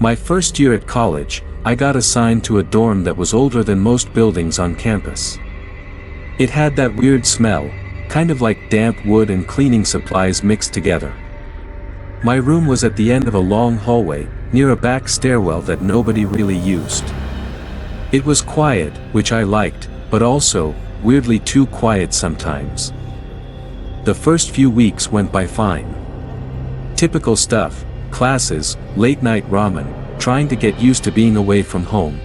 My first year at college, I got assigned to a dorm that was older than most buildings on campus. It had that weird smell, kind of like damp wood and cleaning supplies mixed together. My room was at the end of a long hallway, near a back stairwell that nobody really used. It was quiet, which I liked, but also, weirdly too quiet sometimes. The first few weeks went by fine. Typical stuff, classes, late-night ramen, trying to get used to being away from home.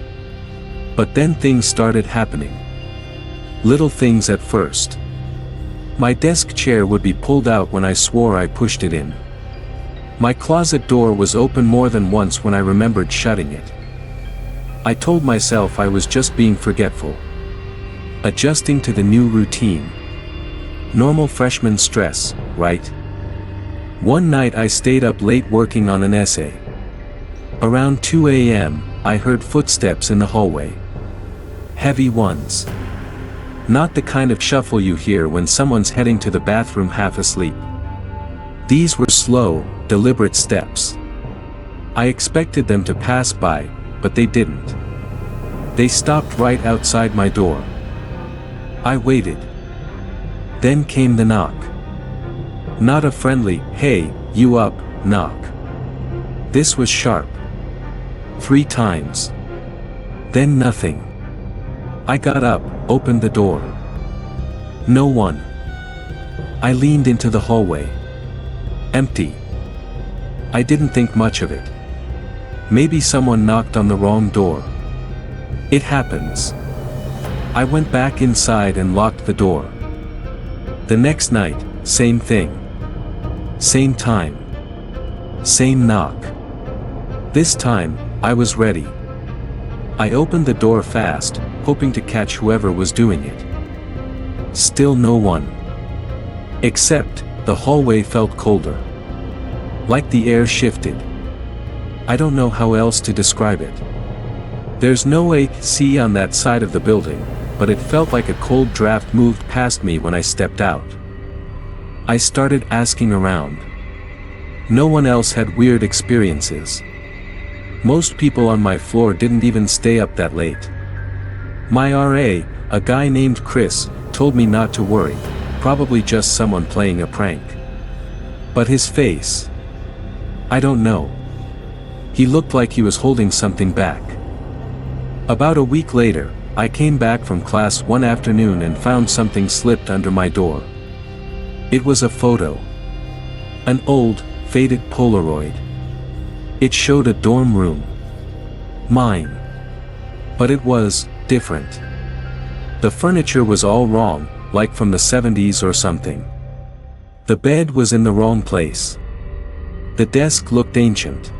But then things started happening. Little things at first. My desk chair would be pulled out when I swore I pushed it in. My closet door was open more than once when I remembered shutting it. I told myself I was just being forgetful. Adjusting to the new routine. Normal freshman stress, right? One night I stayed up late working on an essay. Around 2 a.m., I heard footsteps in the hallway. Heavy ones. Not the kind of shuffle you hear when someone's heading to the bathroom half asleep. These were slow, deliberate steps. I expected them to pass by, but they didn't. They stopped right outside my door. I waited. Then came the knock. Not a friendly, "Hey, you up?" knock. This was sharp. 3 times. Then nothing. I got up, opened the door. No one. I leaned into the hallway. Empty. I didn't think much of it. Maybe someone knocked on the wrong door. It happens. I went back inside and locked the door. The next night, same thing. Same time. Same knock. This time, I was ready. I opened the door fast, hoping to catch whoever was doing it. Still no one. Except, the hallway felt colder. Like the air shifted. I don't know how else to describe it. There's no AC on that side of the building, but it felt like a cold draft moved past me when I stepped out. I started asking around. No one else had weird experiences. Most people on my floor didn't even stay up that late. My RA, a guy named Chris, told me not to worry, probably just someone playing a prank. But his face. I don't know. He looked like he was holding something back. About a week later, I came back from class one afternoon and found something slipped under my door. It was a photo. An old, faded Polaroid. It showed a dorm room. Mine. But it was different. The furniture was all wrong, like from the 70s or something. The bed was in the wrong place. The desk looked ancient.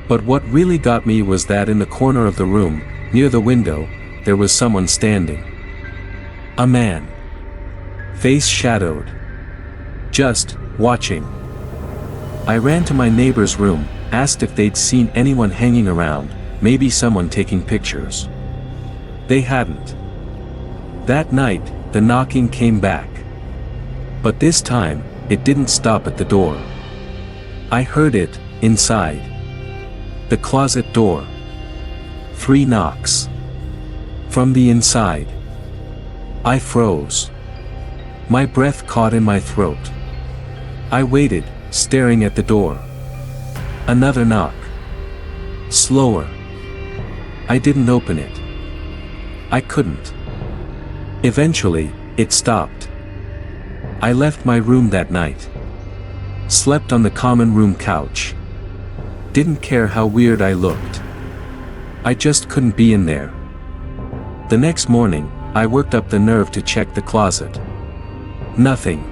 But what really got me was that in the corner of the room, near the window, there was someone standing. A man. Face shadowed. Just watching. I ran to my neighbor's room, asked if they'd seen anyone hanging around, maybe someone taking pictures. They hadn't. That night, the knocking came back. But this time, it didn't stop at the door. I heard it, inside. The closet door. 3 knocks. From the inside. I froze. My breath caught in my throat. I waited, staring at the door. Another knock. Slower. I didn't open it. I couldn't. Eventually, it stopped. I left my room that night. Slept on the common room couch. Didn't care how weird I looked. I just couldn't be in there. The next morning, I worked up the nerve to check the closet. Nothing.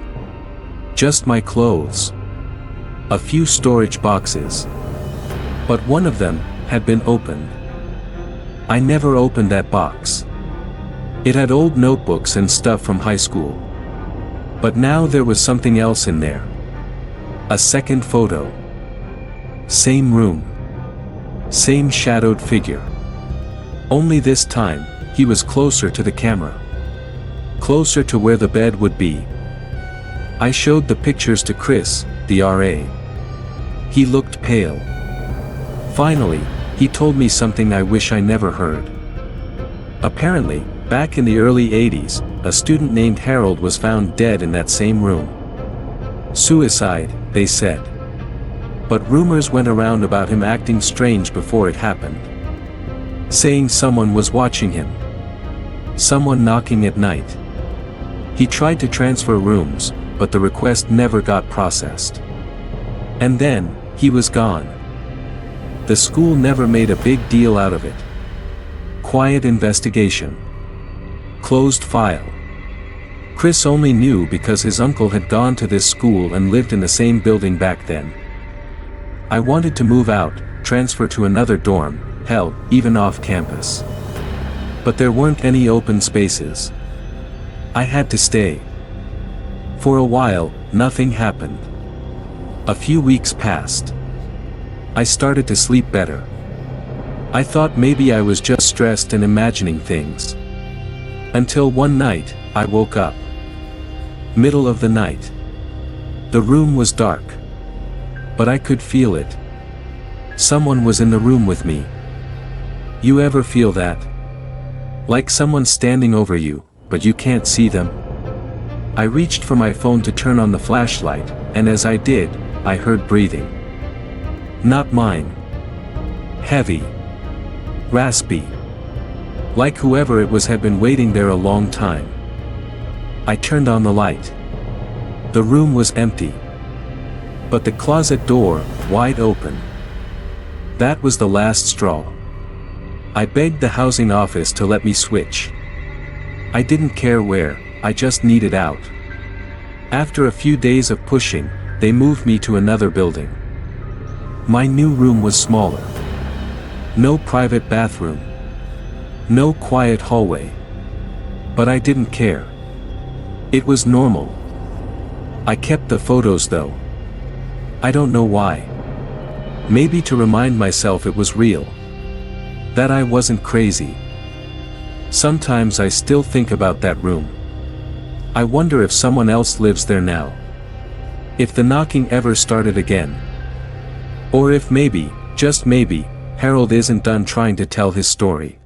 Just my clothes. A few storage boxes. But one of them had been opened. I never opened that box. It had old notebooks and stuff from high school. But now there was something else in there. A second photo. Same room. Same shadowed figure. Only this time, he was closer to the camera. Closer to where the bed would be. I showed the pictures to Chris, the RA. He looked pale. Finally, he told me something I wish I never heard. Apparently, back in the early 80s, a student named Harold was found dead in that same room. Suicide, they said. But rumors went around about him acting strange before it happened. Saying someone was watching him. Someone knocking at night. He tried to transfer rooms, but the request never got processed. And then, he was gone. The school never made a big deal out of it. Quiet investigation. Closed file. Chris only knew because his uncle had gone to this school and lived in the same building back then. I wanted to move out, transfer to another dorm, hell, even off campus. But there weren't any open spaces. I had to stay. For a while, nothing happened. A few weeks passed. I started to sleep better. I thought maybe I was just stressed and imagining things. Until one night, I woke up. Middle of the night. The room was dark. But I could feel it. Someone was in the room with me. You ever feel that? Like someone standing over you, but you can't see them? I reached for my phone to turn on the flashlight, and as I did, I heard breathing. Not mine. Heavy. Raspy. Like whoever it was had been waiting there a long time. I turned on the light. The room was empty. But the closet door, wide open. That was the last straw. I begged the housing office to let me switch. I didn't care where, I just needed out. After a few days of pushing, they moved me to another building. My new room was smaller. No private bathroom. No quiet hallway. But I didn't care. It was normal. I kept the photos though. I don't know why. Maybe to remind myself it was real. That I wasn't crazy. Sometimes I still think about that room. I wonder if someone else lives there now. If the knocking ever started again. Or if maybe, just maybe, Harold isn't done trying to tell his story.